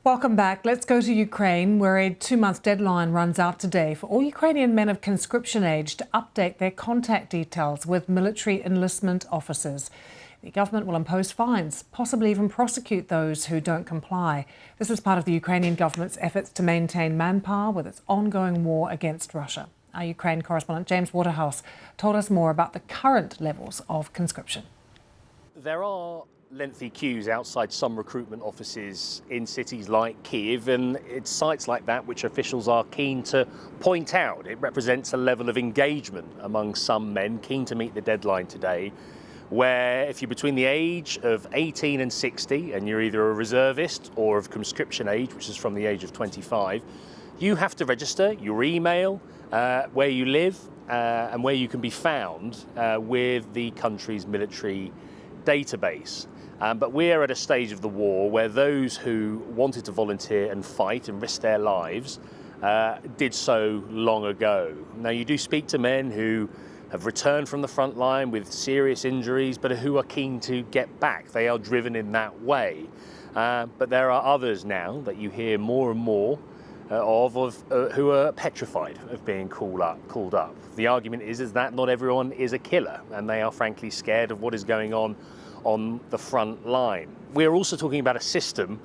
Welcome back. Let's go to Ukraine, where a 2-month deadline runs out today for all Ukrainian men of conscription age to update their contact details with military enlistment officers. The government will impose fines, possibly even prosecute those who don't comply. This is part of the Ukrainian government's efforts to maintain manpower with its ongoing war against Russia. Our Ukraine correspondent James Waterhouse told us more about the current levels of conscription. There are lengthy queues outside some recruitment offices in cities like Kyiv, and it's sites like that which officials are keen to point out. It represents a level of engagement among some men keen to meet the deadline today, where if you're between the age of 18 and 60 and you're either a reservist or of conscription age, which is from the age of 25, you have to register your email, where you live and where you can be found with the country's military database. But we're at a stage of the war where those who wanted to volunteer and fight and risk their lives did so long ago. Now, you do speak to men who have returned from the front line with serious injuries, but who are keen to get back. They are driven in that way. But there are others now that you hear more and more who are petrified of being called up. The argument is that not everyone is a killer, and they are frankly scared of what is going on the front line. We're also talking about a system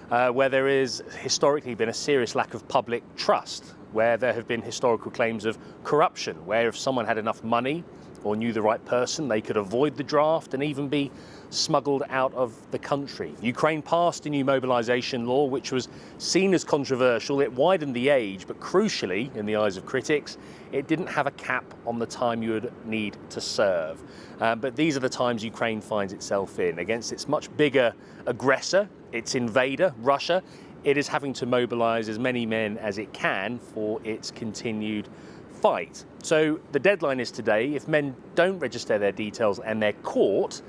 where there is historically been a serious lack of public trust, where there have been historical claims of corruption, where if someone had enough money or knew the right person, they could avoid the draft and even be smuggled out of the country. Ukraine passed a new mobilization law, which was seen as controversial. It widened the age, but crucially, in the eyes of critics, it didn't have a cap on the time you would need to serve. But these are the times Ukraine finds itself in. Against its much bigger aggressor, its invader, Russia, it is having to mobilize as many men as it can for its continued fight. So the deadline is today. If men don't register their details and they're caught,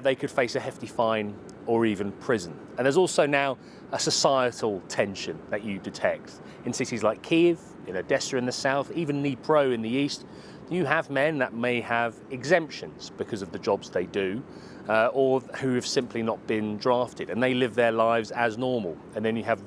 they could face a hefty fine or even prison. And there's also now a societal tension that you detect. In cities like Kyiv, in Odessa in the south, even Dnipro in the east, you have men that may have exemptions because of the jobs they do, or who have simply not been drafted, and they live their lives as normal. And then you have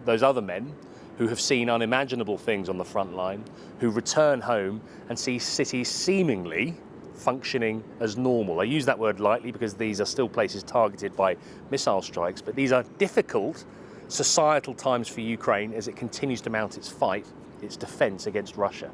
those other men who have seen unimaginable things on the front line, who return home and see cities seemingly functioning as normal. I use that word lightly because these are still places targeted by missile strikes, but these are difficult societal times for Ukraine as it continues to mount its fight, its defense against Russia.